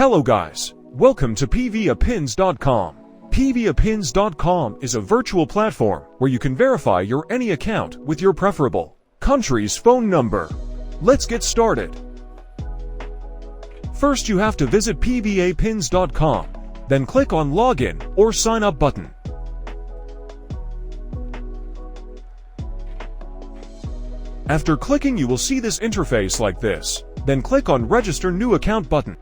Hello guys, welcome to pvapins.com. pvapins.com is a virtual platform where you can verify your any account with your preferable country's phone number. Let's get started. First you have to visit pvapins.com, then click on Login or Sign Up button. After clicking you will see this interface like this, then click on Register New Account button.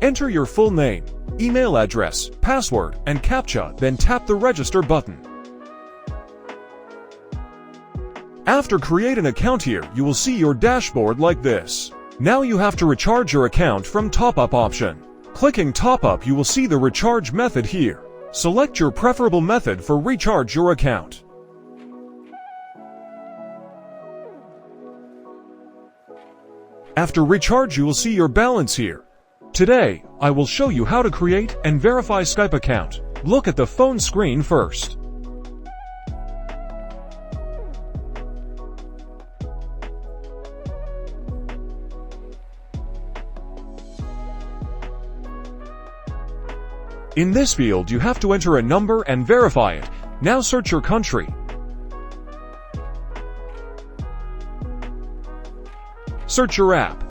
Enter your full name, email address, password, and CAPTCHA, then tap the Register button. After create an account here, you will see your dashboard like this. Now you have to recharge your account from Top Up option. Clicking Top Up you will see the recharge method here. Select your preferable method for recharge your account. After recharge you will see your balance here. Today, I will show you how to create and verify Skype account. Look at the phone screen first. In this field you have to enter a number and verify it. Now search your country. Search your app.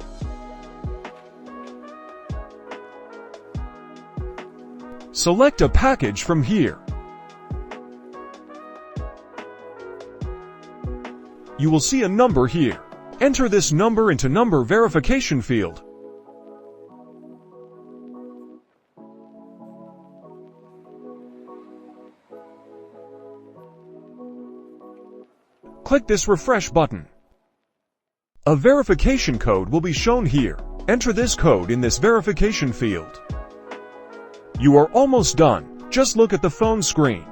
Select a package from here. You will see a number here. Enter this number into number verification field. Click this refresh button. A verification code will be shown here. Enter this code in this verification field. You are almost done. Just look at the phone screen.